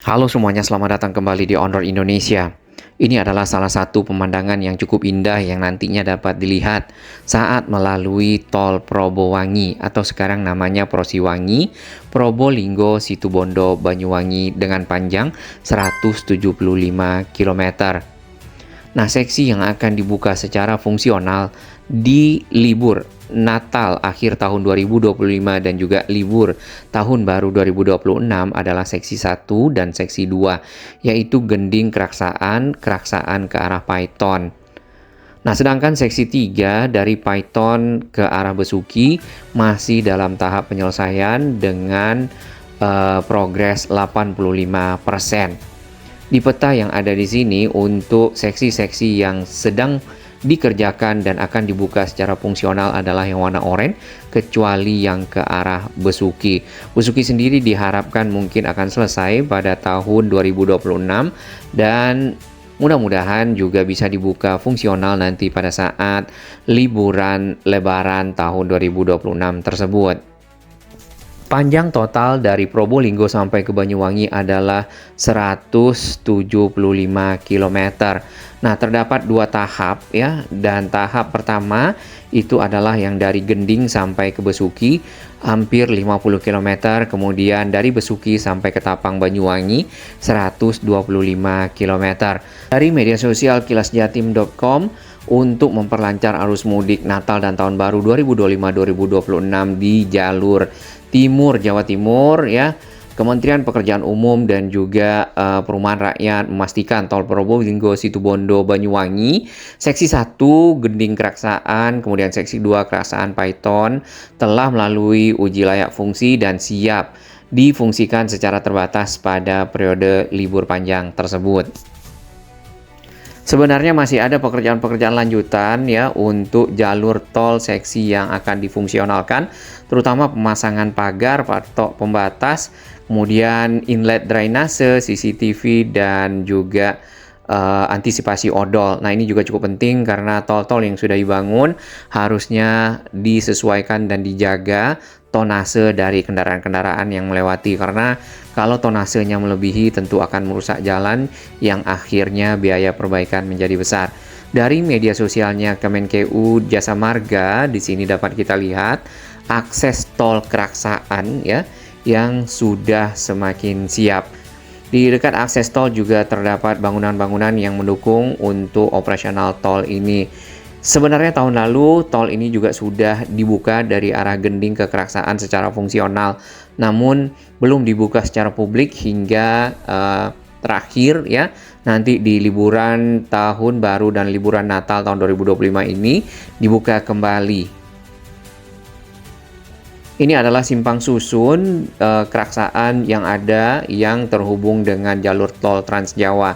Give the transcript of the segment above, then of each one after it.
Halo semuanya, selamat datang kembali di Onroad Indonesia. Ini adalah salah satu pemandangan yang cukup indah yang nantinya dapat dilihat saat melalui tol Probowangi atau sekarang namanya Prosiwangi, Probolinggo, Situbondo, Banyuwangi dengan panjang 175 km. Nah, seksi yang akan dibuka secara fungsional di libur Natal akhir tahun 2025 dan juga libur Tahun Baru 2026 adalah seksi 1 dan seksi 2, yaitu Gending Keraksaan ke arah Paiton. Nah, sedangkan seksi 3 dari Paiton ke arah Besuki masih dalam tahap penyelesaian dengan progres 85%. Di peta yang ada di sini untuk seksi-seksi yang sedang dikerjakan dan akan dibuka secara fungsional adalah yang warna oranye, kecuali yang ke arah Besuki. Besuki sendiri diharapkan mungkin akan selesai pada tahun 2026 dan mudah-mudahan juga bisa dibuka fungsional nanti pada saat liburan Lebaran tahun 2026 tersebut. Panjang total dari Probolinggo sampai ke Banyuwangi adalah 175 km. Nah, terdapat dua tahap ya, dan tahap pertama itu adalah yang dari Gending sampai ke Besuki hampir 50 km, kemudian dari Besuki sampai ke Tapang Banyuwangi 125 km. Dari media sosial kilasjatim.com untuk memperlancar arus mudik Natal dan Tahun Baru 2025-2026 di jalur Timur Jawa Timur ya, Kementerian Pekerjaan Umum dan juga Perumahan Rakyat memastikan tol Probolinggo, Situbondo, Banyuwangi seksi 1 Gending Keraksaan, kemudian seksi 2 Keraksaan Paiton telah melalui uji layak fungsi dan siap difungsikan secara terbatas pada periode libur panjang tersebut. Sebenarnya masih ada pekerjaan-pekerjaan lanjutan ya untuk jalur tol seksi yang akan difungsionalkan, terutama pemasangan pagar atau pembatas, kemudian inlet drainase, CCTV, dan juga antisipasi odol. Nah, ini juga cukup penting karena tol-tol yang sudah dibangun harusnya disesuaikan dan dijaga tonase dari kendaraan-kendaraan yang melewati, karena kalau tonasenya melebihi tentu akan merusak jalan yang akhirnya biaya perbaikan menjadi besar. Dari media sosialnya Kemenkeu Jasa Marga di sini dapat kita lihat akses tol Keraksaan ya yang sudah semakin siap. Di dekat akses tol juga terdapat bangunan-bangunan yang mendukung untuk operasional tol ini. Sebenarnya tahun lalu tol ini juga sudah dibuka dari arah Gending ke Keraksaan secara fungsional, namun belum dibuka secara publik hingga terakhir ya nanti di liburan Tahun Baru dan liburan Natal tahun 2025 ini dibuka kembali. Ini adalah simpang susun Keraksaan yang ada yang terhubung dengan jalur tol Trans Jawa.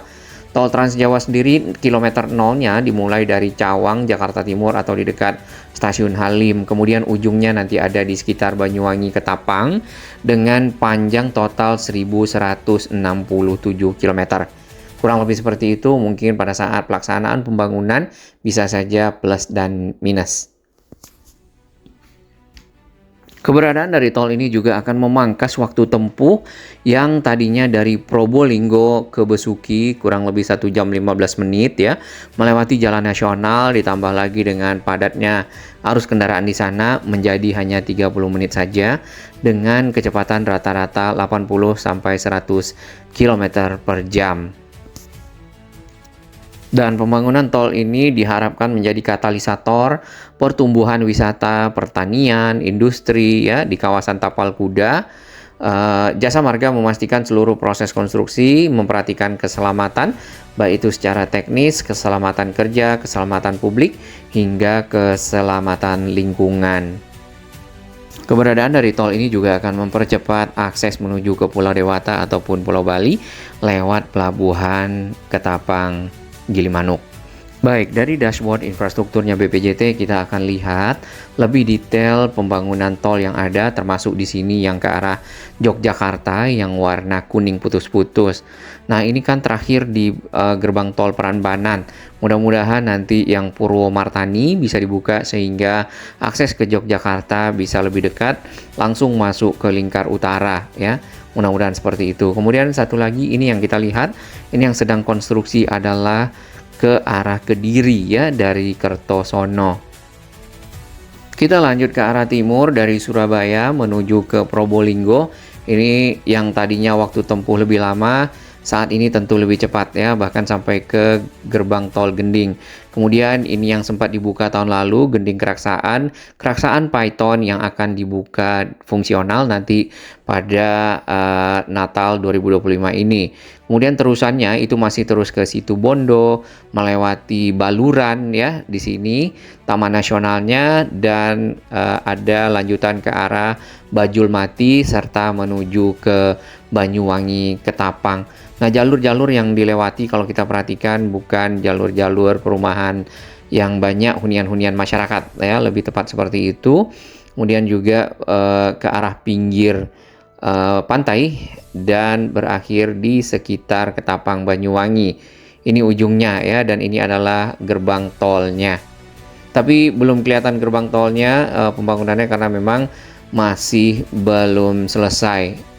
Tol Trans Jawa sendiri kilometer 0-nya dimulai dari Cawang, Jakarta Timur atau di dekat Stasiun Halim. Kemudian ujungnya nanti ada di sekitar Banyuwangi ke Tapang dengan panjang total 1167 km. Kurang lebih seperti itu, mungkin pada saat pelaksanaan pembangunan bisa saja plus dan minus. Keberadaan dari tol ini juga akan memangkas waktu tempuh yang tadinya dari Probolinggo ke Besuki kurang lebih 1 jam 15 menit ya, melewati jalan nasional ditambah lagi dengan padatnya arus kendaraan di sana menjadi hanya 30 menit saja dengan kecepatan rata-rata 80 sampai 100 km per jam. Dan pembangunan tol ini diharapkan menjadi katalisator pertumbuhan wisata, pertanian, industri ya di kawasan Tapal Kuda. Jasa Marga memastikan seluruh proses konstruksi memperhatikan keselamatan, baik itu secara teknis, keselamatan kerja, keselamatan publik, hingga keselamatan lingkungan. Keberadaan dari tol ini juga akan mempercepat akses menuju ke Pulau Dewata ataupun Pulau Bali lewat pelabuhan Ketapang Gilimanuk. Baik, dari dashboard infrastrukturnya BPJT kita akan lihat lebih detail pembangunan tol yang ada, termasuk di sini yang ke arah Yogyakarta yang warna kuning putus-putus. Nah, ini kan terakhir di gerbang tol Prambanan. Mudah-mudahan nanti yang Purwomartani bisa dibuka sehingga akses ke Yogyakarta bisa lebih dekat, langsung masuk ke lingkar utara ya. Mudah-mudahan seperti itu. Kemudian satu lagi ini yang kita lihat, ini yang sedang konstruksi adalah ke arah Kediri ya, dari Kertosono. Kita lanjut ke arah timur dari Surabaya menuju ke Probolinggo. Ini yang tadinya waktu tempuh lebih lama, saat ini tentu lebih cepat ya, bahkan sampai ke gerbang tol Gending. Kemudian ini yang sempat dibuka tahun lalu, Gending Keraksaan Python yang akan dibuka fungsional nanti pada Natal 2025 ini. Kemudian terusannya itu masih terus ke Situbondo, melewati Baluran ya di sini, Taman Nasionalnya, dan ada lanjutan ke arah Bajulmati serta menuju ke Banyuwangi, Ketapang. Nah, jalur-jalur yang dilewati kalau kita perhatikan bukan jalur-jalur perumahan yang banyak hunian-hunian masyarakat ya, lebih tepat seperti itu. Kemudian juga ke arah pinggir pantai dan berakhir di sekitar Ketapang, Banyuwangi. Ini ujungnya ya, dan ini adalah gerbang tolnya. Tapi belum kelihatan gerbang tolnya pembangunannya karena memang masih belum selesai.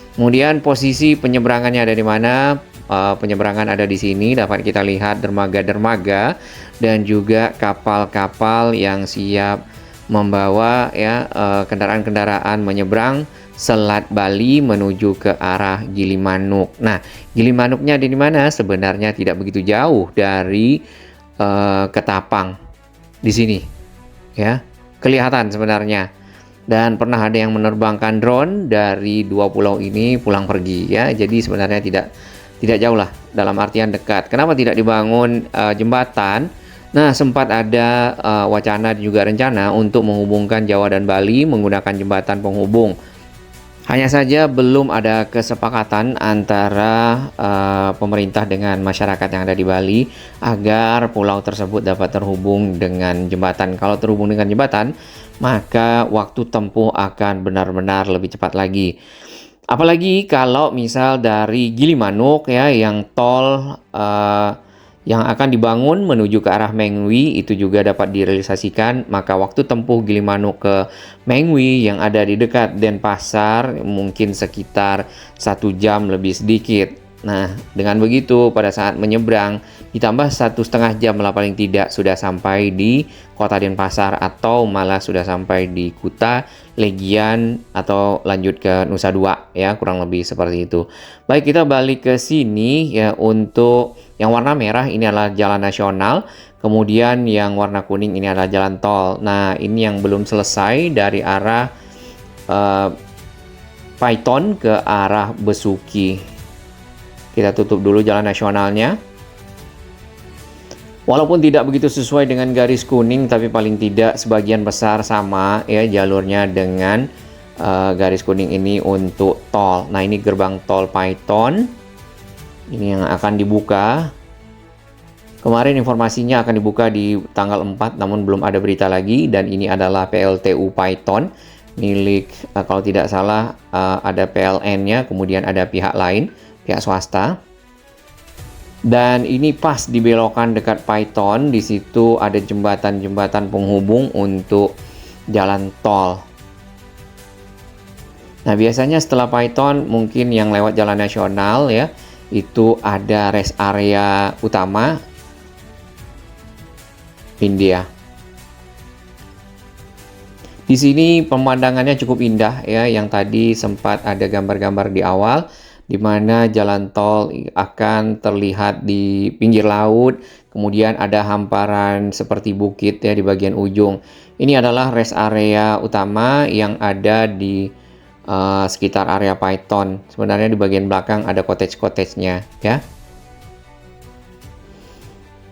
Kemudian posisi penyeberangannya ada di mana? Penyeberangan ada di sini, dapat kita lihat dermaga-dermaga dan juga kapal-kapal yang siap membawa ya kendaraan-kendaraan menyeberang Selat Bali menuju ke arah Gilimanuk. Nah, Gilimanuknya ada di mana? Sebenarnya tidak begitu jauh dari Ketapang di sini, ya kelihatan sebenarnya. Dan pernah ada yang menerbangkan drone dari dua pulau ini pulang pergi ya. Jadi sebenarnya tidak jauh lah, dalam artian dekat. Kenapa tidak dibangun jembatan? Nah, sempat ada wacana dan juga rencana untuk menghubungkan Jawa dan Bali menggunakan jembatan penghubung. Hanya saja belum ada kesepakatan antara pemerintah dengan masyarakat yang ada di Bali agar pulau tersebut dapat terhubung dengan jembatan. Kalau terhubung dengan jembatan, maka waktu tempuh akan benar-benar lebih cepat lagi. Apalagi kalau misal dari Gilimanuk ya, yang tol yang akan dibangun menuju ke arah Mengwi itu juga dapat direalisasikan, maka waktu tempuh Gilimanuk ke Mengwi yang ada di dekat Denpasar mungkin sekitar 1 jam lebih sedikit. Nah, dengan begitu pada saat menyeberang ditambah 1,5 jam lah paling tidak sudah sampai di kota Denpasar atau malah sudah sampai di Kuta, Legian atau lanjut ke Nusa Dua ya, kurang lebih seperti itu. Baik, kita balik ke sini ya. Untuk yang warna merah ini adalah jalan nasional, kemudian yang warna kuning ini adalah jalan tol. Nah, ini yang belum selesai dari arah Python ke arah Besuki. Kita tutup dulu jalan nasionalnya. Walaupun tidak begitu sesuai dengan garis kuning, tapi paling tidak sebagian besar sama ya jalurnya dengan garis kuning ini untuk tol. Nah, ini gerbang tol Python. Ini yang akan dibuka. Kemarin informasinya akan dibuka di tanggal 4, namun belum ada berita lagi. Dan ini adalah PLTU Python milik, kalau tidak salah ada PLN-nya, kemudian ada pihak lain, pihak swasta. Dan ini pas dibelokan dekat Python, di situ ada jembatan-jembatan penghubung untuk jalan tol. Nah, biasanya setelah Python mungkin yang lewat jalan nasional ya, itu ada rest area utama India. Di sini pemandangannya cukup indah ya, yang tadi sempat ada gambar-gambar di awal, di mana jalan tol akan terlihat di pinggir laut, kemudian ada hamparan seperti bukit ya di bagian ujung. Ini adalah rest area utama yang ada di sekitar area Python. Sebenarnya di bagian belakang ada cottage-cottage-nya ya.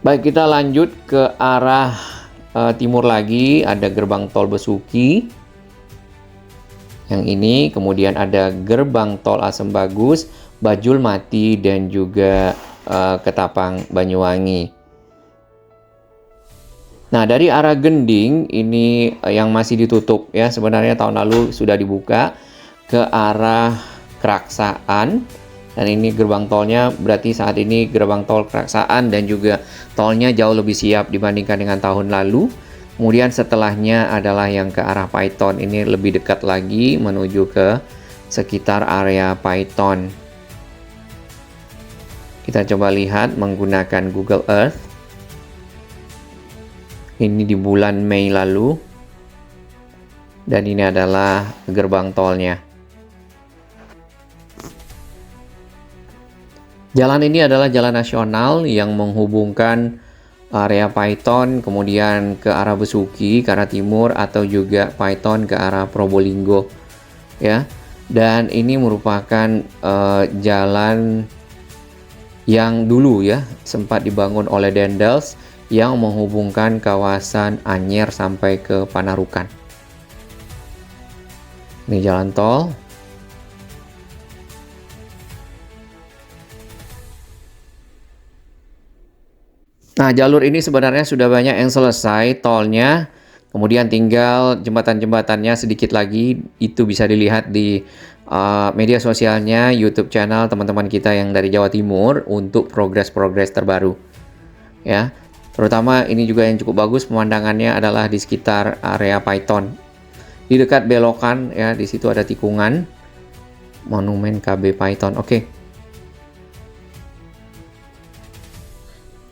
Baik, kita lanjut ke arah timur lagi, ada gerbang tol Besuki. Yang ini, kemudian ada gerbang tol Asem Bagus, Bajulmati, dan juga Ketapang, Banyuwangi. Nah, dari arah Gending ini yang masih ditutup ya, sebenarnya tahun lalu sudah dibuka ke arah Keraksaan. Dan ini gerbang tolnya, berarti saat ini gerbang tol Keraksaan dan juga tolnya jauh lebih siap dibandingkan dengan tahun lalu. Kemudian setelahnya adalah yang ke arah Python, ini lebih dekat lagi menuju ke sekitar area Python. Kita coba lihat menggunakan Google Earth. Ini di bulan Mei lalu. Dan ini adalah gerbang tolnya. Jalan ini adalah jalan nasional yang menghubungkan area Python, kemudian ke arah Besuki, ke arah timur, atau juga Python ke arah Probolinggo. Ya, dan ini merupakan jalan yang dulu ya sempat dibangun oleh Dendels yang menghubungkan kawasan Anyer sampai ke Panarukan. Ini jalan tol. Nah, jalur ini sebenarnya sudah banyak yang selesai tolnya. Kemudian tinggal jembatan-jembatannya sedikit lagi. Itu bisa dilihat di media sosialnya, YouTube channel teman-teman kita yang dari Jawa Timur untuk progres-progres terbaru. Ya, terutama ini juga yang cukup bagus pemandangannya adalah di sekitar area Python. Di dekat belokan ya, di situ ada tikungan Monumen KB Python. Oke.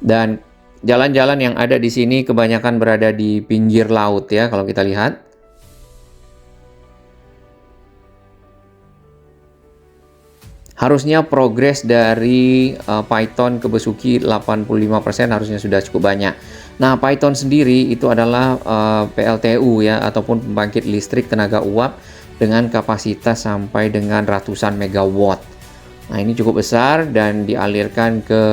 Dan jalan-jalan yang ada di sini kebanyakan berada di pinggir laut ya kalau kita lihat. Harusnya progres dari Python ke Besuki 85% harusnya sudah cukup banyak. Nah, Python sendiri itu adalah PLTU ya, ataupun pembangkit listrik tenaga uap dengan kapasitas sampai dengan ratusan megawatt. Nah, ini cukup besar dan dialirkan ke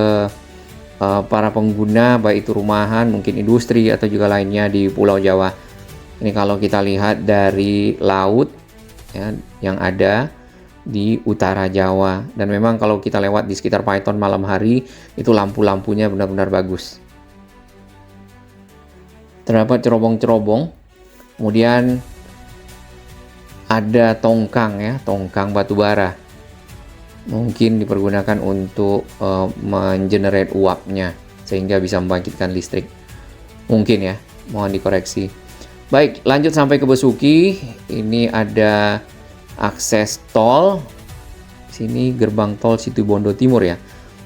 para pengguna, baik itu rumahan, mungkin industri, atau juga lainnya di Pulau Jawa. Ini kalau kita lihat dari laut ya, yang ada di utara Jawa. Dan memang kalau kita lewat di sekitar Python malam hari, itu lampu-lampunya benar-benar bagus. Terdapat cerobong-cerobong, kemudian ada tongkang ya, tongkang batu bara. Mungkin dipergunakan untuk mengenerate uapnya sehingga bisa membangkitkan listrik. Mungkin ya, mohon dikoreksi. Baik, lanjut sampai ke Besuki. Ini ada akses tol. Sini gerbang tol Situbondo Timur ya.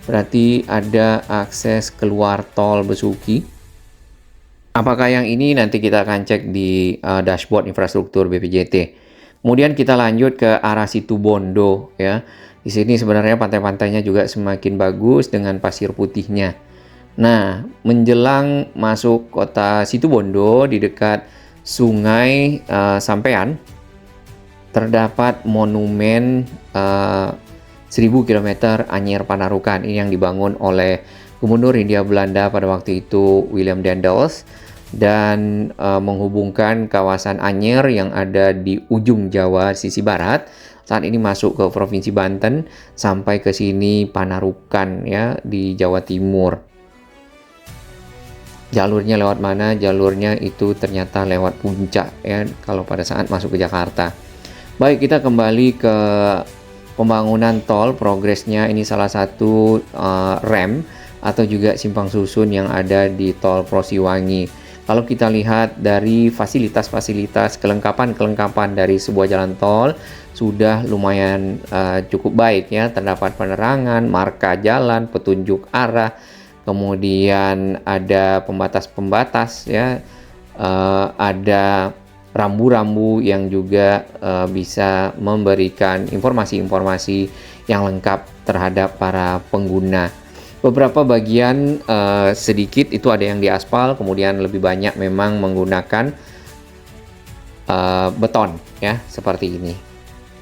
Berarti ada akses keluar tol Besuki. Apakah yang ini nanti kita akan cek di dashboard infrastruktur BPJT. Kemudian kita lanjut ke arah Situbondo ya. Di sini sebenarnya pantai-pantainya juga semakin bagus dengan pasir putihnya. Nah, menjelang masuk kota Situbondo di dekat Sungai Sampean terdapat monumen 1000 km Anyer Panarukan. Ini yang dibangun oleh Gubernur Hindia Belanda pada waktu itu Willem Dendels dan menghubungkan kawasan Anyer yang ada di ujung Jawa sisi barat. Saat ini masuk ke Provinsi Banten sampai ke sini Panarukan ya di Jawa Timur. Jalurnya lewat mana? Jalurnya itu ternyata lewat puncak ya kalau pada saat masuk ke Jakarta. Baik, kita kembali ke pembangunan tol. Progresnya ini salah satu rem atau juga simpang susun yang ada di tol Prosiwangi. Kalau kita lihat dari fasilitas-fasilitas kelengkapan dari sebuah jalan tol sudah lumayan cukup baik ya. Terdapat penerangan, marka jalan, petunjuk arah, kemudian ada pembatas-pembatas ya, ada rambu-rambu yang juga bisa memberikan informasi-informasi yang lengkap terhadap para pengguna. Beberapa bagian sedikit itu ada yang diaspal, kemudian lebih banyak memang menggunakan beton ya seperti ini.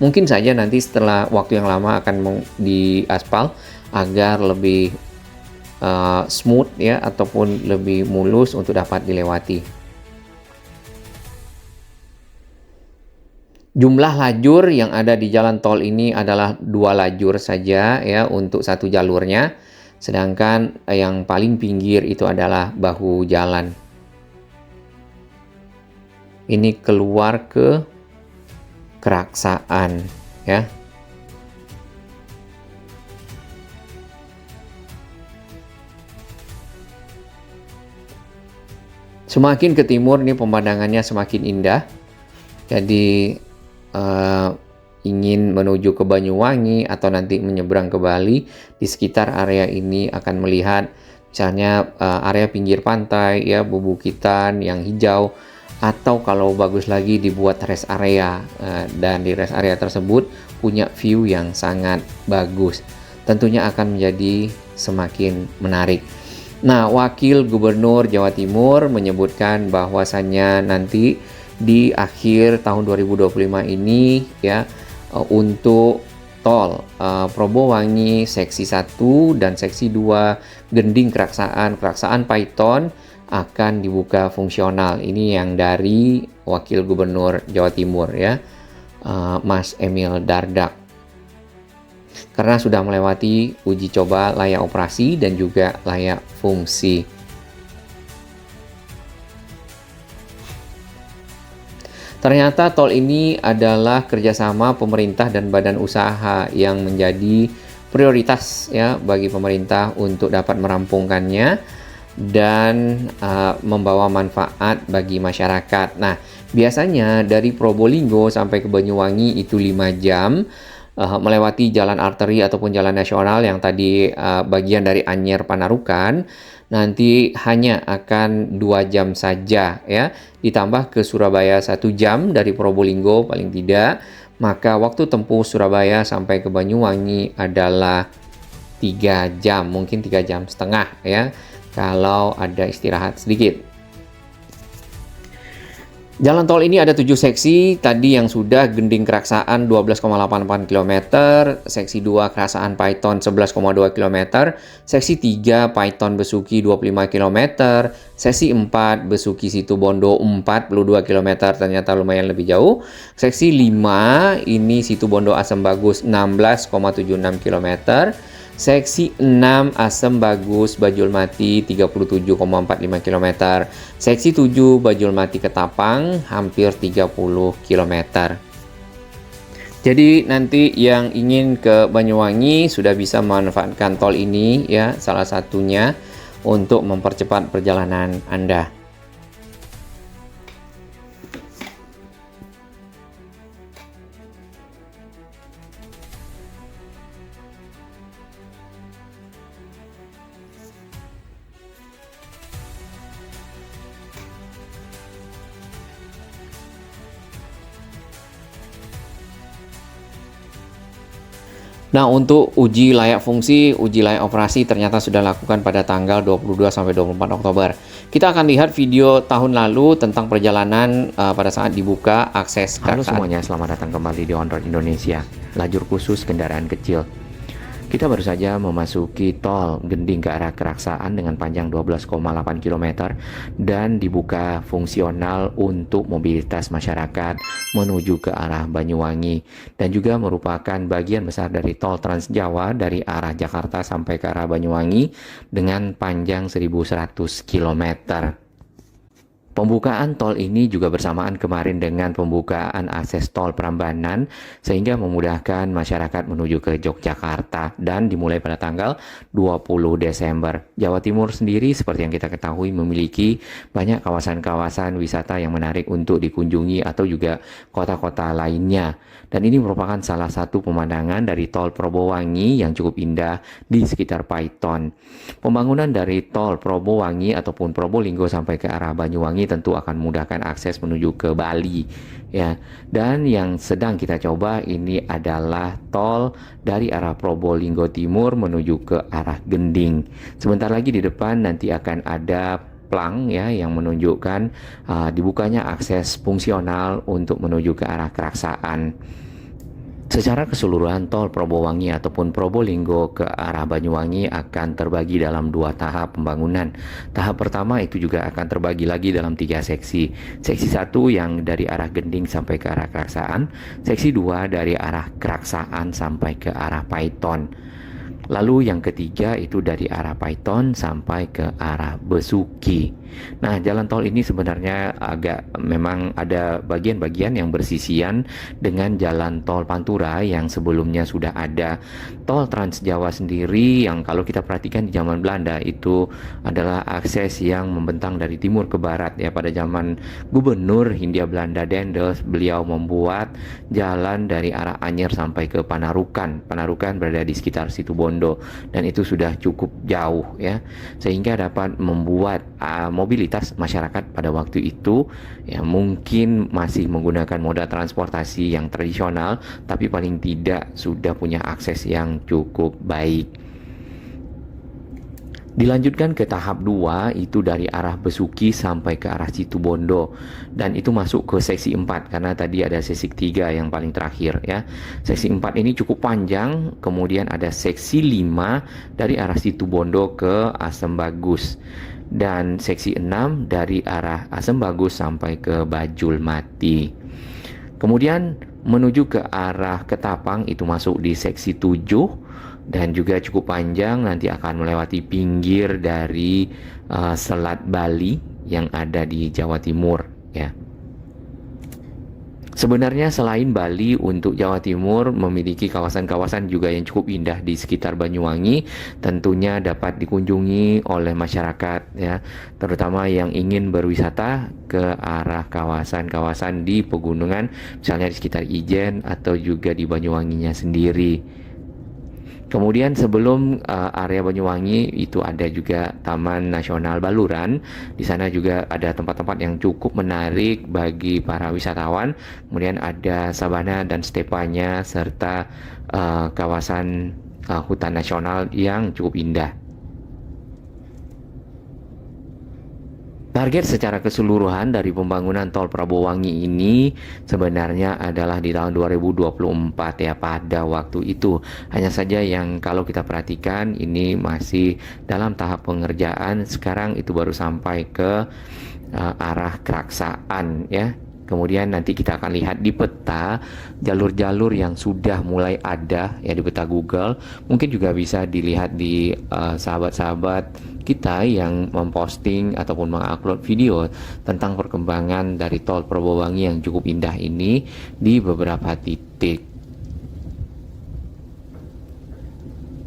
Mungkin saja nanti setelah waktu yang lama akan diaspal agar lebih smooth ya ataupun lebih mulus untuk dapat dilewati. Jumlah lajur yang ada di jalan tol ini adalah 2 lajur saja ya untuk satu jalurnya. Sedangkan yang paling pinggir itu adalah bahu jalan. Ini keluar ke Keraksaan ya. Semakin ke timur ini pemandangannya semakin indah. Jadi ingin menuju ke Banyuwangi atau nanti menyeberang ke Bali, di sekitar area ini akan melihat misalnya area pinggir pantai ya, bebukitan yang hijau, atau kalau bagus lagi dibuat rest area, dan di rest area tersebut punya view yang sangat bagus. Tentunya akan menjadi semakin menarik. Nah, Wakil Gubernur Jawa Timur menyebutkan bahwasannya nanti di akhir tahun 2025 ini ya, untuk tol Probowangi seksi 1 dan seksi 2 Gending Keraksaan Paiton akan dibuka fungsional. Ini yang dari Wakil Gubernur Jawa Timur ya, Mas Emil Dardak. Karena sudah melewati uji coba layak operasi dan juga layak fungsi. Ternyata tol ini adalah kerjasama pemerintah dan badan usaha yang menjadi prioritas ya bagi pemerintah untuk dapat merampungkannya dan membawa manfaat bagi masyarakat. Nah, biasanya dari Probolinggo sampai ke Banyuwangi itu 5 jam. Melewati jalan arteri ataupun jalan nasional yang tadi bagian dari Anyer Panarukan, nanti hanya akan 2 jam saja ya, ditambah ke Surabaya 1 jam dari Probolinggo paling tidak, maka waktu tempuh Surabaya sampai ke Banyuwangi adalah 3 jam, mungkin 3 jam setengah ya, kalau ada istirahat sedikit. Jalan tol ini ada 7 seksi, tadi yang sudah Gending Keraksaan 12,88 km, seksi 2 Keraksaan Paiton 11,2 km, seksi 3 Paiton Besuki 25 km, seksi 4 Besuki Situbondo 42 km, ternyata lumayan lebih jauh, seksi 5 ini Situbondo Asem Bagus 16,76 km, seksi 6 Asem Bagus Bajulmati 37,45 km. Seksi 7 Bajulmati Ketapang hampir 30 km. Jadi nanti yang ingin ke Banyuwangi sudah bisa memanfaatkan tol ini ya, salah satunya untuk mempercepat perjalanan Anda. Nah, untuk uji layak fungsi, uji layak operasi ternyata sudah dilakukan pada tanggal 22 sampai 24 Oktober. Kita akan lihat video tahun lalu tentang perjalanan pada saat dibuka akses. Halo semuanya, selamat datang kembali di On Road Indonesia, lajur khusus kendaraan kecil. Kita baru saja memasuki tol Gending ke arah Keraksaan dengan panjang 12,8 km dan dibuka fungsional untuk mobilitas masyarakat menuju ke arah Banyuwangi, dan juga merupakan bagian besar dari tol Trans Jawa dari arah Jakarta sampai ke arah Banyuwangi dengan panjang 1100 km. Pembukaan tol ini juga bersamaan kemarin dengan pembukaan akses tol Prambanan, sehingga memudahkan masyarakat menuju ke Yogyakarta, dan dimulai pada tanggal 20 Desember. Jawa Timur sendiri seperti yang kita ketahui memiliki banyak kawasan-kawasan wisata yang menarik untuk dikunjungi atau juga kota-kota lainnya. Dan ini merupakan salah satu pemandangan dari tol Probowangi yang cukup indah di sekitar Paiton. Pembangunan dari tol Probowangi ataupun Probolinggo sampai ke arah Banyuwangi tentu akan memudahkan akses menuju ke Bali ya. Dan yang sedang kita coba ini adalah tol dari arah Probolinggo Timur menuju ke arah Gending. Sebentar lagi di depan nanti akan ada plang ya yang menunjukkan dibukanya akses fungsional untuk menuju ke arah Keraksaan. Secara keseluruhan tol Probowangi ataupun Probolinggo ke arah Banyuwangi akan terbagi dalam 2 tahap pembangunan. Tahap pertama itu juga akan terbagi lagi dalam 3 seksi. Seksi 1 yang dari arah Gending sampai ke arah Keraksaan, seksi 2 dari arah Keraksaan sampai ke arah Paiton. Lalu yang ketiga itu dari arah Python sampai ke arah Besuki. Nah, jalan tol ini sebenarnya memang ada bagian-bagian yang bersisian dengan jalan tol Pantura yang sebelumnya sudah ada. Tol Trans Jawa sendiri yang kalau kita perhatikan di zaman Belanda itu adalah akses yang membentang dari timur ke barat ya. Pada zaman Gubernur Hindia Belanda Daendels, beliau membuat jalan dari arah Anyer sampai ke Panarukan. Panarukan berada di sekitar Situbondo dan itu sudah cukup jauh ya, sehingga dapat membuat mobilitas masyarakat pada waktu itu ya mungkin masih menggunakan moda transportasi yang tradisional, tapi paling tidak sudah punya akses yang cukup baik. Dilanjutkan ke tahap 2 itu dari arah Besuki sampai ke arah Situbondo, dan itu masuk ke seksi 4 karena tadi ada seksi 3 yang paling terakhir ya. Seksi 4 ini cukup panjang, kemudian ada seksi 5 dari arah Situbondo ke Asem Bagus, dan seksi 6 dari arah Asem Bagus sampai ke Bajul Mati. Kemudian menuju ke arah Ketapang itu masuk di seksi 7 dan juga cukup panjang, nanti akan melewati pinggir dari Selat Bali yang ada di Jawa Timur ya. Sebenarnya selain Bali, untuk Jawa Timur memiliki kawasan-kawasan juga yang cukup indah di sekitar Banyuwangi, tentunya dapat dikunjungi oleh masyarakat ya, terutama yang ingin berwisata ke arah kawasan-kawasan di pegunungan, misalnya di sekitar Ijen atau juga di Banyuwanginya sendiri. Kemudian sebelum area Banyuwangi itu ada juga Taman Nasional Baluran. Di sana juga ada tempat-tempat yang cukup menarik bagi para wisatawan. Kemudian ada sabana dan stepanya serta kawasan hutan nasional yang cukup indah. Target secara keseluruhan dari pembangunan tol Prabowangi ini sebenarnya adalah di tahun 2024 ya, pada waktu itu. Hanya saja yang kalau kita perhatikan ini masih dalam tahap pengerjaan, sekarang itu baru sampai ke arah Keraksaan ya. Kemudian nanti kita akan lihat di peta jalur-jalur yang sudah mulai ada ya di peta Google. Mungkin juga bisa dilihat di sahabat-sahabat kita yang memposting ataupun mengupload video tentang perkembangan dari tol Prabowangi yang cukup indah ini di beberapa titik.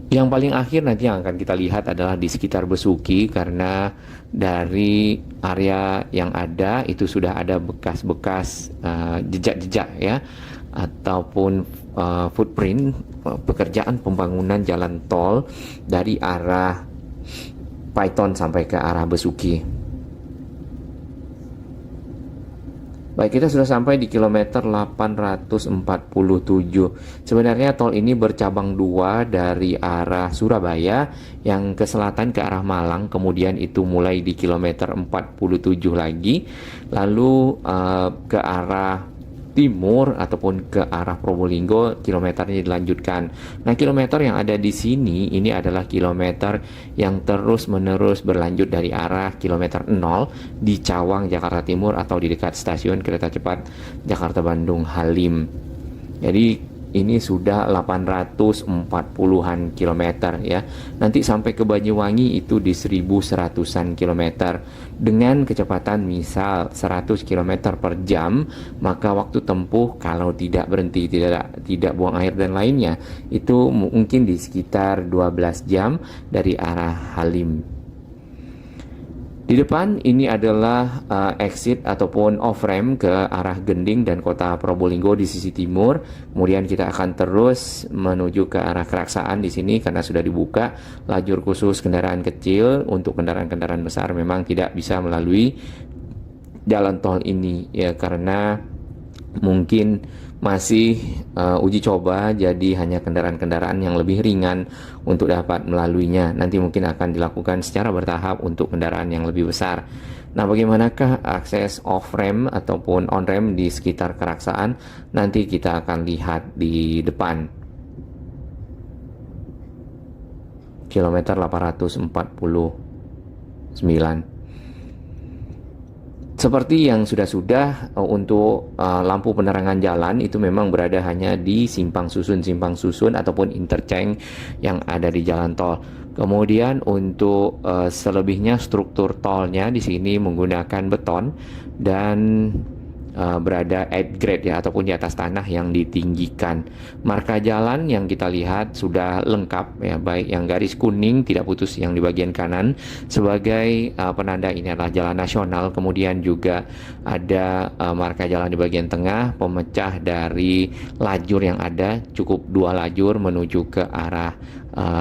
Yang paling akhir nanti yang akan kita lihat adalah di sekitar Besuki, karena dari area yang ada itu sudah ada bekas-bekas jejak-jejak ya, ataupun footprint pekerjaan pembangunan jalan tol dari arah Python sampai ke arah Besuki. Baik, kita sudah sampai di kilometer 847. Sebenarnya tol ini bercabang dua dari arah Surabaya yang ke selatan ke arah Malang, kemudian itu mulai di kilometer 47 lagi, lalu ke arah timur ataupun ke arah Probolinggo kilometernya dilanjutkan. Nah, kilometer yang ada di sini ini adalah kilometer yang terus-menerus berlanjut dari arah kilometer 0 di Cawang, Jakarta Timur, atau di dekat stasiun kereta cepat Jakarta Bandung Halim. Jadi ini sudah 840-an kilometer ya. Nanti sampai ke Banyuwangi itu di 1100-an kilometer. Dengan kecepatan misal 100 km per jam, maka waktu tempuh kalau tidak berhenti, tidak buang air dan lainnya, itu mungkin di sekitar 12 jam dari arah Halim. Di depan ini adalah exit ataupun off-ramp ke arah Gending dan kota Probolinggo di sisi timur. Kemudian kita akan terus menuju ke arah Keraksaan di sini karena sudah dibuka lajur khusus kendaraan kecil. Untuk kendaraan-kendaraan besar memang tidak bisa melalui jalan tol ini ya, karena mungkin masih uji coba, jadi hanya kendaraan-kendaraan yang lebih ringan untuk dapat melaluinya. Nanti mungkin akan dilakukan secara bertahap untuk kendaraan yang lebih besar. Nah, bagaimanakah akses off-ramp ataupun on-ramp di sekitar Keraksaan? Nanti kita akan lihat di depan. Kilometer 849. Seperti yang sudah-sudah untuk lampu penerangan jalan itu memang berada hanya di simpang susun ataupun interchange yang ada di jalan tol. Kemudian untuk selebihnya struktur tolnya di sini menggunakan beton dan berada at grade ya ataupun di atas tanah yang ditinggikan. Marka jalan yang kita lihat sudah lengkap ya, baik yang garis kuning tidak putus yang di bagian kanan sebagai penanda ini adalah jalan nasional. Kemudian juga ada marka jalan di bagian tengah pemecah dari lajur yang ada, cukup 2 lajur menuju ke arah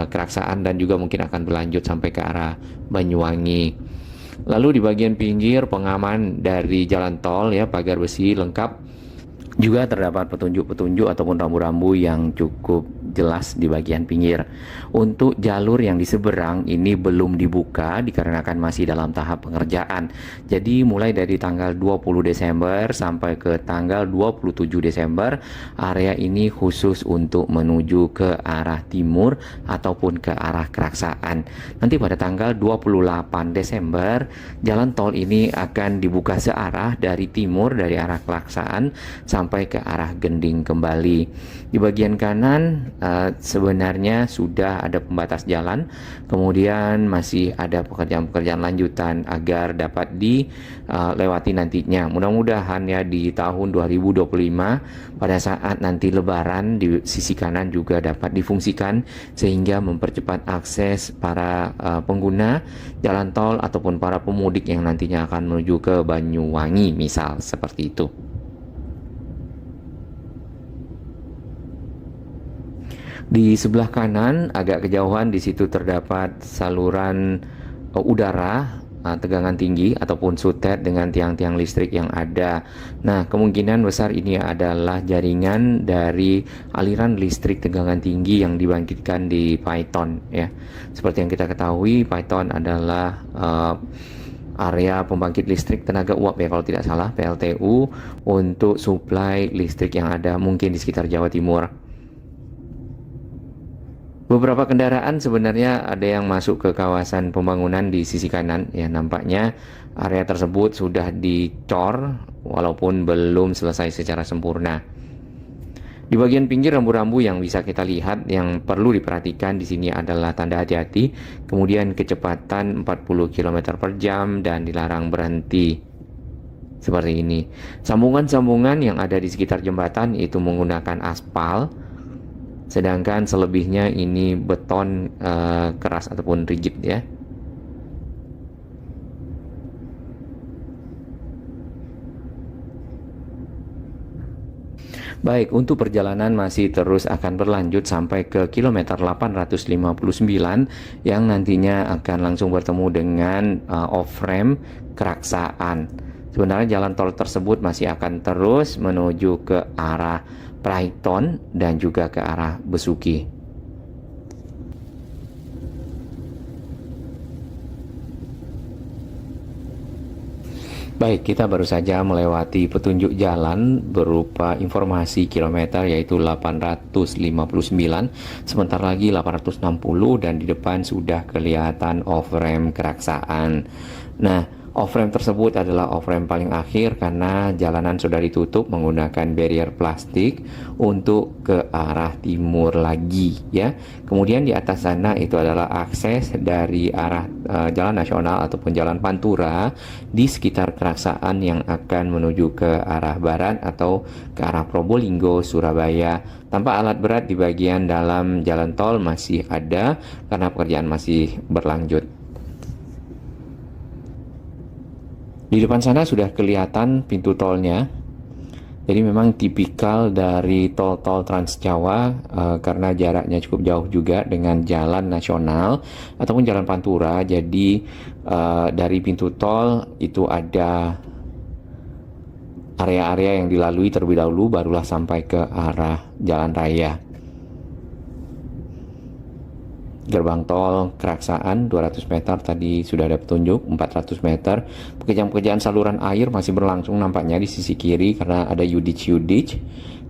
Keraksaan dan juga mungkin akan berlanjut sampai ke arah Banyuwangi. Lalu di bagian pinggir pengaman dari jalan tol ya, pagar besi lengkap. Juga terdapat petunjuk-petunjuk ataupun rambu-rambu yang cukup jelas di bagian pinggir. Untuk jalur yang di seberang ini belum dibuka dikarenakan masih dalam tahap pengerjaan. Jadi mulai dari tanggal 20 Desember sampai ke tanggal 27 Desember area ini khusus untuk menuju ke arah timur ataupun ke arah Keraksaan. Nanti pada tanggal 28 Desember jalan tol ini akan dibuka searah dari timur dari arah Keraksaan sampai ke arah Gending kembali. Di bagian kanan sebenarnya sudah ada pembatas jalan, kemudian masih ada pekerjaan-pekerjaan lanjutan agar dapat dilewati nantinya. Mudah-mudahan ya di tahun 2025 pada saat nanti Lebaran di sisi kanan juga dapat difungsikan sehingga mempercepat akses para pengguna jalan tol ataupun para pemudik yang nantinya akan menuju ke Banyuwangi misal seperti itu. Di sebelah kanan agak kejauhan di situ terdapat saluran udara tegangan tinggi ataupun sutet dengan tiang-tiang listrik yang ada. Nah, kemungkinan besar ini adalah jaringan dari aliran listrik tegangan tinggi yang dibangkitkan di Python ya. Seperti yang kita ketahui, Python adalah area pembangkit listrik tenaga uap ya kalau tidak salah, PLTU, untuk suplai listrik yang ada mungkin di sekitar Jawa Timur. Beberapa kendaraan sebenarnya ada yang masuk ke kawasan pembangunan di sisi kanan ya, nampaknya area tersebut sudah dicor walaupun belum selesai secara sempurna. Di bagian pinggir rambu-rambu yang bisa kita lihat yang perlu diperhatikan di sini adalah tanda hati-hati, kemudian kecepatan 40 km per jam dan dilarang berhenti. Seperti ini. Sambungan-sambungan yang ada di sekitar jembatan itu menggunakan aspal. Sedangkan selebihnya ini beton keras ataupun rigid ya. Baik, untuk perjalanan masih terus akan berlanjut sampai ke kilometer 859 yang nantinya akan langsung bertemu dengan off-ramp Keraksaan. Sebenarnya jalan tol tersebut masih akan terus menuju ke arah Brighton dan juga ke arah Besuki. Baik, kita baru saja melewati petunjuk jalan berupa informasi kilometer yaitu 859, sebentar lagi 860 dan di depan sudah kelihatan off-ramp Keraksaan. Nah, off-ramp tersebut adalah off-ramp paling akhir karena jalanan sudah ditutup menggunakan barrier plastik untuk ke arah timur lagi ya. Kemudian di atas sana itu adalah akses dari arah jalan nasional ataupun jalan Pantura di sekitar Keraksaan yang akan menuju ke arah barat atau ke arah Probolinggo, Surabaya. Tanpa alat berat di bagian dalam jalan tol masih ada karena pekerjaan masih berlanjut. Di depan sana sudah kelihatan pintu tolnya. Jadi memang tipikal dari tol-tol Trans Jawa karena jaraknya cukup jauh juga dengan jalan nasional ataupun jalan Pantura. Jadi dari pintu tol itu ada area-area yang dilalui terlebih dahulu barulah sampai ke arah jalan raya. Gerbang tol Keraksaan 200 meter tadi sudah ada petunjuk 400 meter. Pekerjaan-pekerjaan saluran air masih berlangsung nampaknya di sisi kiri karena ada Yudich.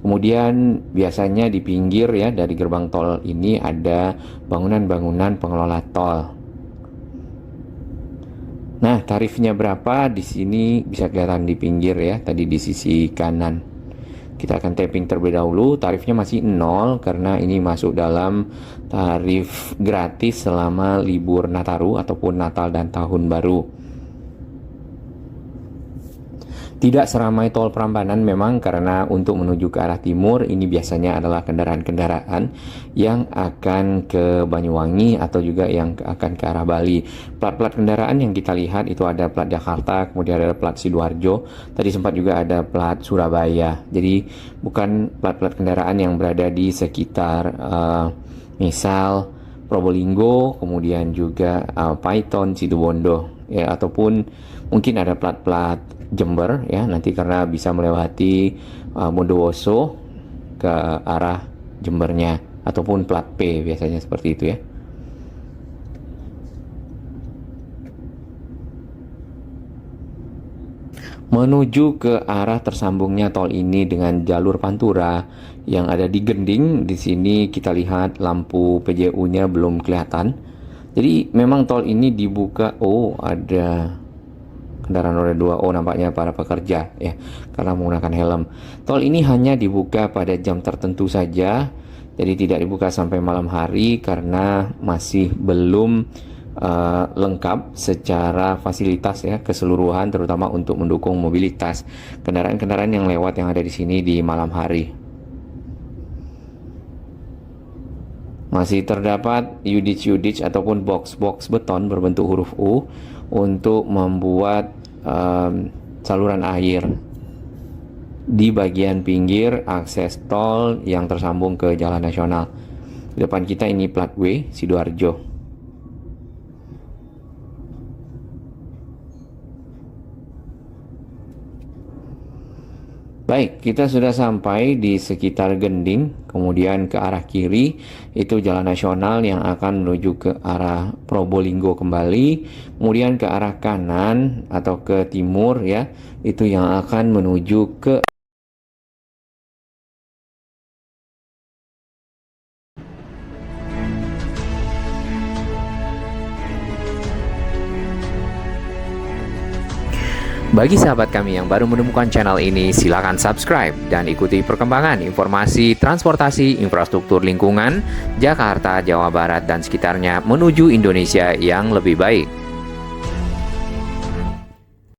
Kemudian biasanya di pinggir ya dari gerbang tol ini ada bangunan-bangunan pengelola tol. Nah, tarifnya berapa? Di sini bisa kelihatan di pinggir ya, tadi di sisi kanan. Kita akan tapping terlebih dahulu. Tarifnya masih 0 karena ini masuk dalam tarif gratis selama libur Nataru ataupun Natal dan Tahun Baru. Tidak seramai tol Prambanan memang, karena untuk menuju ke arah timur ini biasanya adalah kendaraan-kendaraan yang akan ke Banyuwangi atau juga yang akan ke arah Bali. Plat-plat kendaraan yang kita lihat itu ada plat Jakarta, kemudian ada plat Sidoarjo, tadi sempat juga ada plat Surabaya. Jadi bukan plat-plat kendaraan yang berada di sekitar misal Probolinggo, kemudian juga Paiton, Situbondo ya, ataupun mungkin ada plat-plat Jember ya nanti, karena bisa melewati Bondowoso ke arah Jembernya, ataupun plat P biasanya seperti itu ya. Menuju ke arah tersambungnya tol ini dengan jalur Pantura yang ada di Gending, di sini kita lihat lampu PJU-nya belum kelihatan. Jadi memang tol ini dibuka. Oh, ada kendaraan roda 2. Oh, nampaknya para pekerja ya, karena menggunakan helm. Tol ini hanya dibuka pada jam tertentu saja, jadi tidak dibuka sampai malam hari karena masih belum lengkap secara fasilitas ya, keseluruhan, terutama untuk mendukung mobilitas kendaraan-kendaraan yang lewat yang ada di sini di malam hari. Masih terdapat yudits ataupun box-box beton berbentuk huruf U untuk membuat saluran air di bagian pinggir akses tol yang tersambung ke jalan nasional. Di depan kita ini plat W, Sidoarjo. Baik, kita sudah sampai di sekitar Gending, kemudian ke arah kiri itu jalan nasional yang akan menuju ke arah Probolinggo kembali, kemudian ke arah kanan atau ke timur ya, itu yang akan menuju ke Bagi sahabat kami yang baru menemukan channel ini, silakan subscribe dan ikuti perkembangan informasi transportasi infrastruktur lingkungan Jakarta, Jawa Barat, dan sekitarnya menuju Indonesia yang lebih baik.